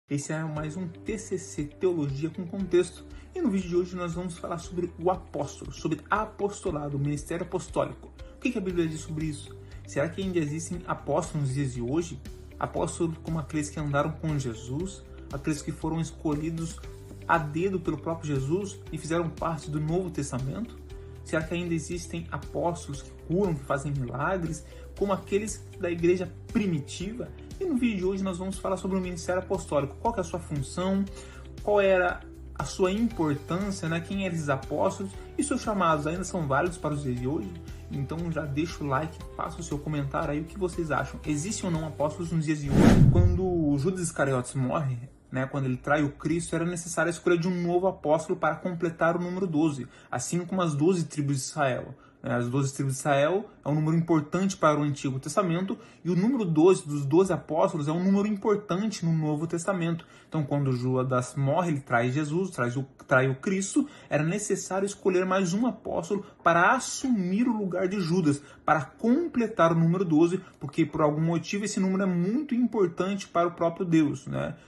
Esse é mais um TCC Teologia com Contexto. E no vídeo de hoje nós vamos falar sobre o apóstolo, sobre apostolado, o ministério apostólico. O que a Bíblia diz sobre isso? Será que ainda existem apóstolos nos dias de hoje? Apóstolos como aqueles que andaram com Jesus, aqueles que foram escolhidos a dedo pelo próprio Jesus e fizeram parte do Novo Testamento? Será que ainda existem apóstolos que curam, que fazem milagres, como aqueles da igreja primitiva? E no vídeo de hoje nós vamos falar sobre o ministério apostólico. Qual que é a sua função? Qual era a sua importância? Quem eram esses apóstolos? E seus chamados ainda são válidos para os dias de hoje? Então já deixa o like, faça o seu comentário aí, o que vocês acham. Existem ou não apóstolos nos dias de hoje? Quando Judas Iscariotes morre, quando ele trai o Cristo, era necessário a escolha de um novo apóstolo para completar o número 12, assim como as 12 tribos de Israel. As 12 tribos de Israel é um número importante para o Antigo Testamento e o número 12 dos 12 apóstolos é um número importante no Novo Testamento. Então, quando Judas morre, ele traz Jesus, trai o Cristo, era necessário escolher mais um apóstolo para assumir o lugar de Judas, para completar o número 12, porque por algum motivo esse número é muito importante para o próprio Deus,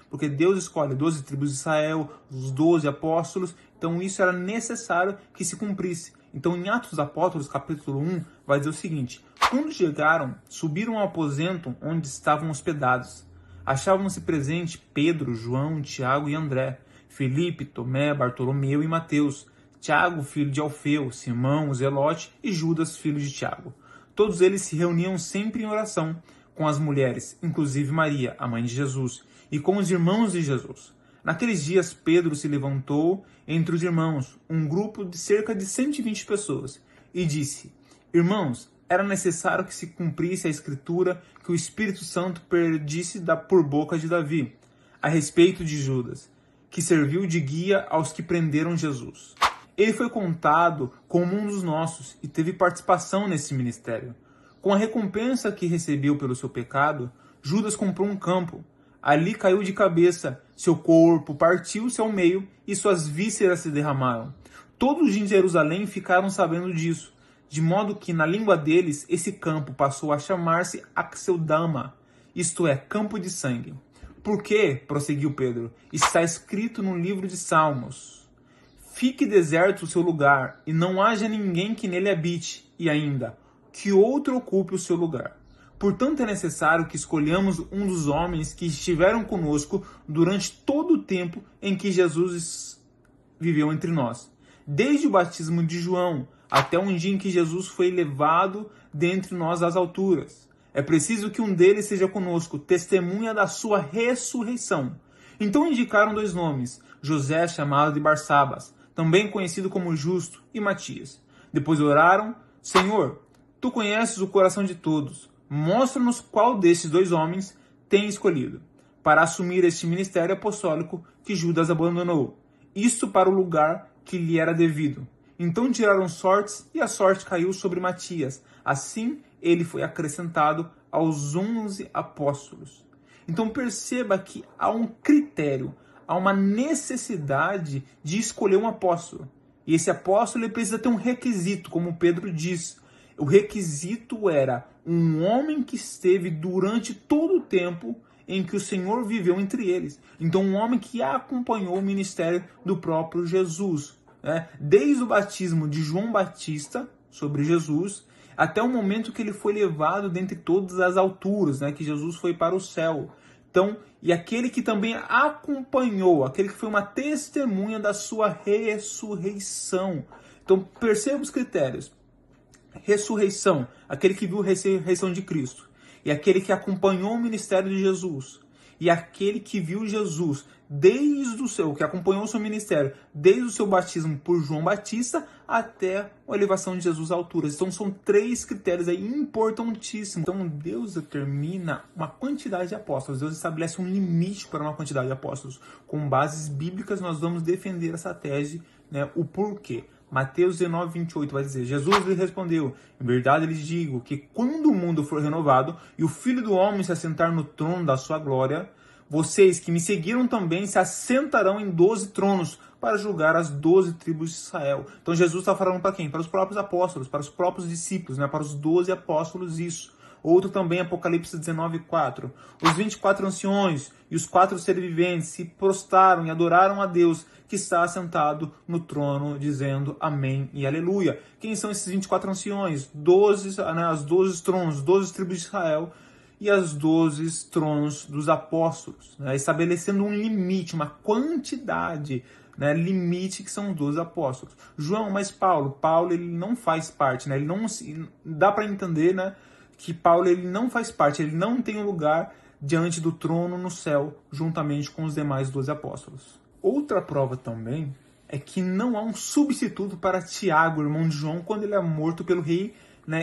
Porque Deus escolhe 12 tribos de Israel, os 12 apóstolos, então isso era necessário que se cumprisse. Então, em Atos dos Apóstolos, capítulo 1, vai dizer o seguinte: quando chegaram, subiram ao aposento onde estavam hospedados. Achavam-se presentes Pedro, João, Tiago e André, Felipe, Tomé, Bartolomeu e Mateus, Tiago, filho de Alfeu, Simão, o Zelote e Judas, filho de Tiago. Todos eles se reuniam sempre em oração, com as mulheres, inclusive Maria, a mãe de Jesus, e com os irmãos de Jesus. Naqueles dias, Pedro se levantou entre os irmãos, um grupo de cerca de 120 pessoas, e disse: Irmãos, era necessário que se cumprisse a escritura que o Espírito Santo predisse por boca de Davi, a respeito de Judas, que serviu de guia aos que prenderam Jesus. Ele foi contado como um dos nossos e teve participação nesse ministério. Com a recompensa que recebeu pelo seu pecado, Judas comprou um campo. Ali caiu de cabeça, seu corpo partiu-se ao meio e suas vísceras se derramaram. Todos em Jerusalém ficaram sabendo disso, de modo que na língua deles esse campo passou a chamar-se Axeldama, isto é, campo de sangue. Porque, prosseguiu Pedro, está escrito no livro de Salmos: fique deserto o seu lugar e não haja ninguém que nele habite, e ainda, que outro ocupe o seu lugar. Portanto, é necessário que escolhamos um dos homens que estiveram conosco durante todo o tempo em que Jesus viveu entre nós, desde o batismo de João até um dia em que Jesus foi levado dentre nós às alturas. É preciso que um deles seja conosco, testemunha da sua ressurreição. Então indicaram 2 nomes, José, chamado de Barsabas, também conhecido como Justo, e Matias. Depois oraram: Senhor, tu conheces o coração de todos. Mostra-nos qual desses 2 homens tem escolhido para assumir este ministério apostólico que Judas abandonou, isto para o lugar que lhe era devido. Então tiraram sortes e a sorte caiu sobre Matias. Assim ele foi acrescentado aos 11 apóstolos. Então perceba que há um critério, há uma necessidade de escolher um apóstolo. E esse apóstolo ele precisa ter um requisito, como Pedro diz. O requisito era um homem que esteve durante todo o tempo em que o Senhor viveu entre eles. Então, um homem que acompanhou o ministério do próprio Jesus. Desde o batismo de João Batista sobre Jesus, até o momento que ele foi levado dentre todas as alturas, que Jesus foi para o céu. Então, e aquele que também acompanhou, aquele que foi uma testemunha da sua ressurreição. Então, perceba os critérios. Ressurreição, aquele que viu a ressurreição de Cristo, e aquele que acompanhou o ministério de Jesus, e aquele que viu Jesus que acompanhou o seu ministério desde o seu batismo por João Batista até a elevação de Jesus a alturas. Então são 3 critérios aí importantíssimos. Então Deus determina uma quantidade de apóstolos, Deus estabelece um limite para uma quantidade de apóstolos. Com bases bíblicas nós vamos defender essa tese, o porquê. Mateus 19, 28 vai dizer: Jesus lhe respondeu: em verdade lhes digo que quando o mundo for renovado e o Filho do Homem se assentar no trono da sua glória, vocês que me seguiram também se assentarão em 12 tronos para julgar as 12 tribos de Israel. Então Jesus está falando para quem? Para os próprios apóstolos, para os próprios discípulos, para os 12 apóstolos isso. Outro também, Apocalipse 19:4. Os 24 anciões e os 4 seres viventes se prostraram e adoraram a Deus que está assentado no trono, dizendo amém e aleluia. Quem são esses 24 anciões? 12, as 12 tronos, 12 tribos de Israel e as 12 tronos dos apóstolos, estabelecendo um limite, uma quantidade, limite, que são os 12 apóstolos. João, mas Paulo ele não faz parte, ele não dá para entender, que Paulo ele não faz parte, ele não tem um lugar diante do trono no céu, juntamente com os demais 12 apóstolos. Outra prova também é que não há um substituto para Tiago, irmão de João, quando ele é morto pelo rei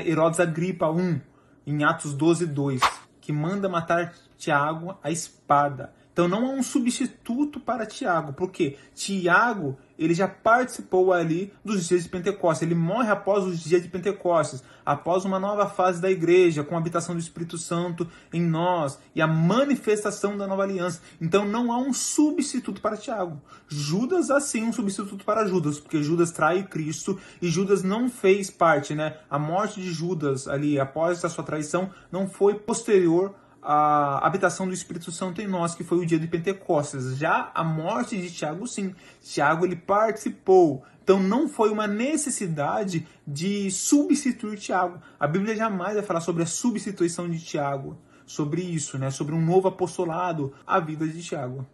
Herodes Agripa I, em Atos 12:2, que manda matar Tiago à espada. Então não há um substituto para Tiago, porque Tiago ele já participou ali dos dias de Pentecostes, ele morre após os dias de Pentecostes, após uma nova fase da igreja, com a habitação do Espírito Santo em nós e a manifestação da nova aliança. Então não há um substituto para Tiago. Judas há sim um substituto para Judas, porque Judas trai Cristo e Judas não fez parte, a morte de Judas ali após a sua traição não foi posterior a habitação do Espírito Santo em nós, que foi o dia de Pentecostes. Já a morte de Tiago, sim. Tiago, ele participou. Então não foi uma necessidade de substituir Tiago. A Bíblia jamais vai falar sobre a substituição de Tiago. Sobre isso, sobre um novo apostolado, a vida de Tiago.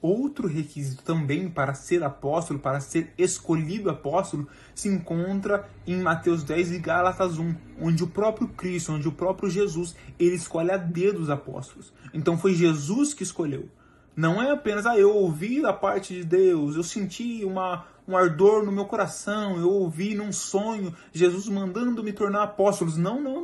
Outro requisito também para ser apóstolo, para ser escolhido apóstolo, se encontra em Mateus 10 e Gálatas 1, onde o próprio Cristo, onde o próprio Jesus, ele escolhe a dedo os apóstolos. Então foi Jesus que escolheu. Não é apenas, eu ouvi da parte de Deus, eu senti um ardor no meu coração, eu ouvi num sonho Jesus mandando me tornar apóstolos. Não.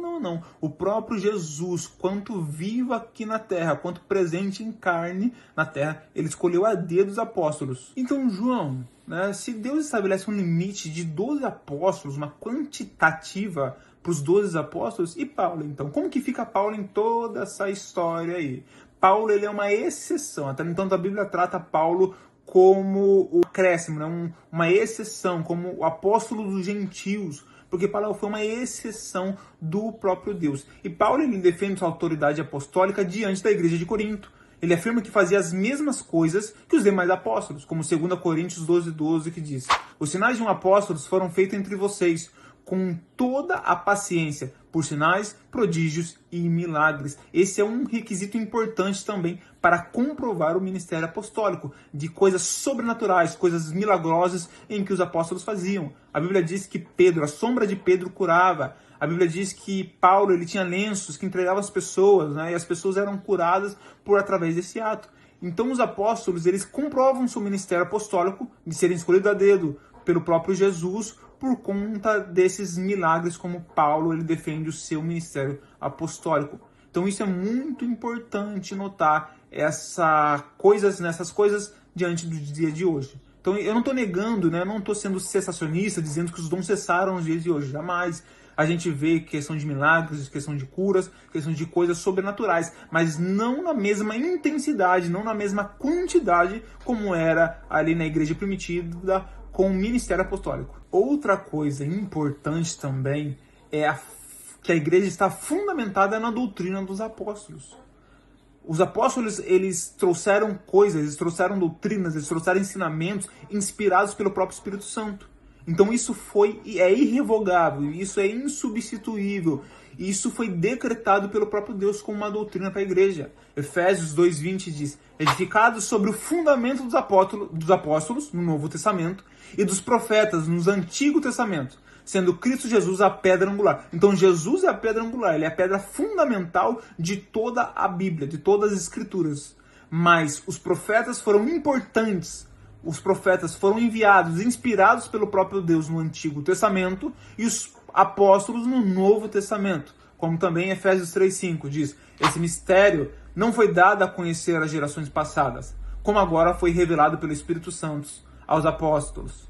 O próprio Jesus, quanto vivo aqui na terra, quanto presente em carne na terra, ele escolheu a dedo os apóstolos. Então, João, se Deus estabelece um limite de 12 apóstolos, uma quantitativa para os 12 apóstolos, e Paulo, então? Como que fica Paulo em toda essa história aí? Paulo ele é uma exceção, até então a Bíblia trata Paulo como o acréscimo, uma exceção, como o apóstolo dos gentios, porque Paulo foi uma exceção do próprio Deus. E Paulo ele defende sua autoridade apostólica diante da igreja de Corinto. Ele afirma que fazia as mesmas coisas que os demais apóstolos, como 2 Coríntios 12:12, que diz: os sinais de um apóstolo foram feitos entre vocês, com toda a paciência, por sinais, prodígios e milagres. Esse é um requisito importante também para comprovar o ministério apostólico, de coisas sobrenaturais, coisas milagrosas em que os apóstolos faziam. A Bíblia diz que Pedro, a sombra de Pedro curava. A Bíblia diz que Paulo ele tinha lenços que entregava às pessoas, e as pessoas eram curadas através desse ato. Então os apóstolos eles comprovam seu ministério apostólico de serem escolhidos a dedo pelo próprio Jesus, por conta desses milagres, como Paulo ele defende o seu ministério apostólico. Então isso é muito importante notar nessas coisas diante do dia de hoje. Então eu não estou negando, eu não estou sendo cessacionista, dizendo que os dons cessaram nos dias de hoje, jamais. A gente vê questão de milagres, questão de curas, questão de coisas sobrenaturais, mas não na mesma intensidade, não na mesma quantidade como era ali na igreja primitiva, com o ministério apostólico. Outra coisa importante também é que a igreja está fundamentada na doutrina dos apóstolos. Os apóstolos, eles trouxeram coisas, eles trouxeram doutrinas, eles trouxeram ensinamentos inspirados pelo próprio Espírito Santo. Então isso é irrevogável, isso é insubstituível. Isso foi decretado pelo próprio Deus como uma doutrina para a igreja. Efésios 2:20 diz: edificados sobre o fundamento dos apóstolos no Novo Testamento e dos profetas no Antigo Testamento, sendo Cristo Jesus a pedra angular. Então Jesus é a pedra angular, ele é a pedra fundamental de toda a Bíblia, de todas as Escrituras. Mas os profetas foram importantes. Os profetas foram enviados, inspirados pelo próprio Deus no Antigo Testamento, e os apóstolos no Novo Testamento. Como também Efésios 3:5 diz: esse mistério não foi dado a conhecer às gerações passadas, como agora foi revelado pelo Espírito Santo aos apóstolos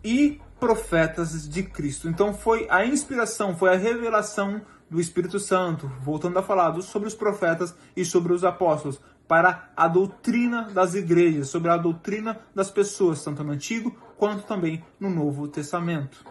e profetas de Cristo. Então foi a inspiração, foi a revelação do Espírito Santo, voltando a falar sobre os profetas e sobre os apóstolos, para a doutrina das igrejas, sobre a doutrina das pessoas, tanto no Antigo quanto também no Novo Testamento.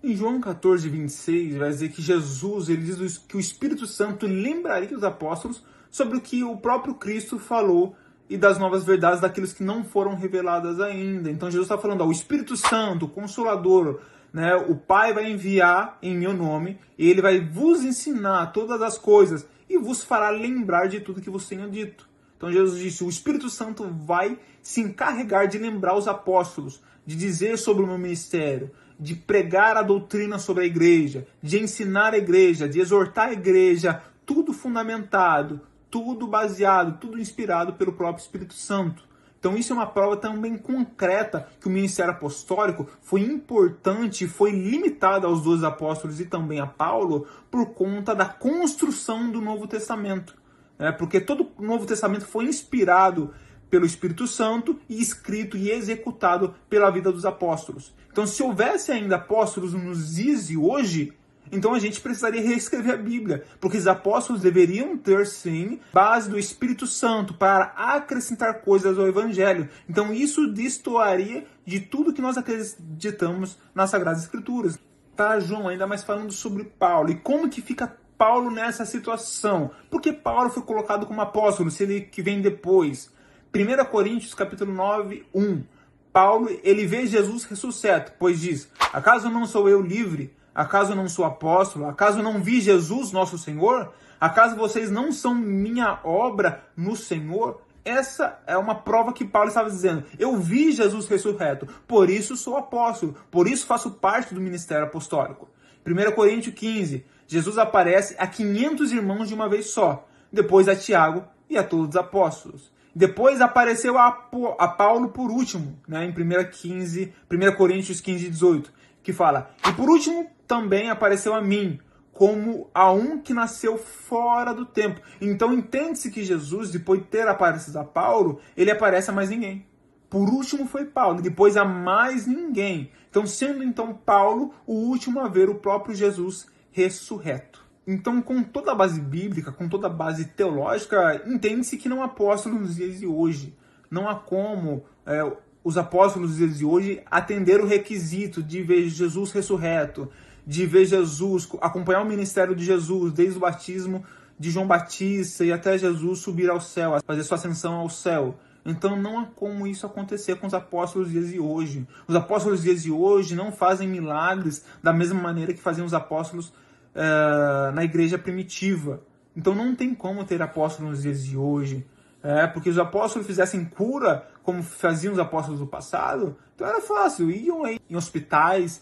Em João 14, 26, vai dizer que Jesus, ele diz que o Espírito Santo lembraria os apóstolos sobre o que o próprio Cristo falou e das novas verdades daqueles que não foram reveladas ainda. Então Jesus está falando, ó, o Espírito Santo, o Consolador, né, o Pai vai enviar em meu nome, e ele vai vos ensinar todas as coisas e vos fará lembrar de tudo que vos tenho dito. Então Jesus disse, o Espírito Santo vai se encarregar de lembrar os apóstolos, de dizer sobre o meu ministério, de pregar a doutrina sobre a igreja, de ensinar a igreja, de exortar a igreja, tudo fundamentado, tudo baseado, tudo inspirado pelo próprio Espírito Santo. Então isso é uma prova também concreta que o ministério apostólico foi importante, foi limitado aos 12 apóstolos e também a Paulo por conta da construção do Novo Testamento. Porque todo o Novo Testamento foi inspirado pelo Espírito Santo e escrito e executado pela vida dos apóstolos. Então se houvesse ainda apóstolos nos dias de hoje, então a gente precisaria reescrever a Bíblia, porque os apóstolos deveriam ter, sim, base do Espírito Santo para acrescentar coisas ao Evangelho. Então isso destoaria de tudo que nós acreditamos nas Sagradas Escrituras. Tá, João, ainda mais falando sobre Paulo. E como que fica Paulo nessa situação? Porque Paulo foi colocado como apóstolo, se ele que vem depois. 1 Coríntios capítulo 9, 1. Paulo, ele vê Jesus ressuscito, pois diz, acaso não sou eu livre? Acaso não sou apóstolo? Acaso não vi Jesus, nosso Senhor? Acaso vocês não são minha obra no Senhor? Essa é uma prova que Paulo estava dizendo. Eu vi Jesus ressurreto, por isso sou apóstolo, por isso faço parte do ministério apostólico. 1 Coríntios 15, Jesus aparece a 500 irmãos de uma vez só, depois a Tiago e a todos os apóstolos. Depois apareceu a Paulo por último, né, em 1 Coríntios 15, 18, que fala, e por último também apareceu a mim, como a um que nasceu fora do tempo. Então entende-se que Jesus, depois de ter aparecido a Paulo, ele aparece a mais ninguém. Por último foi Paulo, depois a mais ninguém. Então sendo então Paulo o último a ver o próprio Jesus ressurreto. Então, com toda a base bíblica, com toda a base teológica, entende-se que não há apóstolos nos dias de hoje. Não há como os apóstolos nos dias de hoje atender o requisito de ver Jesus ressurreto, de ver Jesus, acompanhar o ministério de Jesus, desde o batismo de João Batista e até Jesus subir ao céu, fazer sua ascensão ao céu. Então não há como isso acontecer com os apóstolos dos dias de hoje. Os apóstolos dos dias de hoje não fazem milagres da mesma maneira que faziam os apóstolos na igreja primitiva. Então não tem como ter apóstolos nos dias de hoje. Porque os apóstolos fizessem cura como faziam os apóstolos do passado, então era fácil. Iam aí em hospitais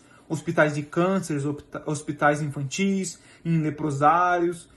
de câncer, hospitais infantis, em leprosários,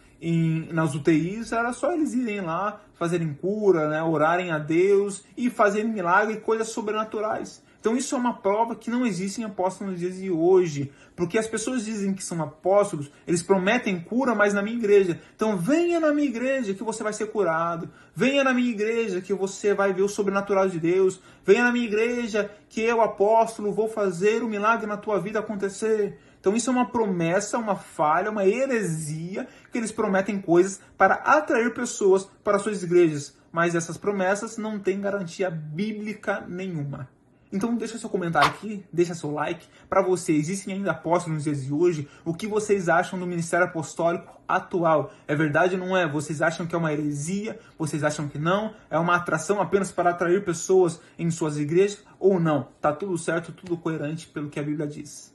nas UTIs, era só eles irem lá, fazerem cura, né, orarem a Deus e fazerem milagre e coisas sobrenaturais. Então isso é uma prova que não existem apóstolos nos dias de hoje, porque as pessoas dizem que são apóstolos, eles prometem cura, mas na minha igreja. Então venha na minha igreja que você vai ser curado, venha na minha igreja que você vai ver o sobrenatural de Deus, venha na minha igreja que eu, apóstolo, vou fazer o milagre na tua vida acontecer. Então isso é uma promessa, uma falha, uma heresia, que eles prometem coisas para atrair pessoas para suas igrejas, mas essas promessas não têm garantia bíblica nenhuma. Então deixa seu comentário aqui, deixa seu like. Para você, existem ainda apóstolos nos dias de hoje? O que vocês acham do ministério apostólico atual? É verdade ou não é? Vocês acham que é uma heresia? Vocês acham que não? É uma atração apenas para atrair pessoas em suas igrejas? Ou não? Tá tudo certo, tudo coerente pelo que a Bíblia diz.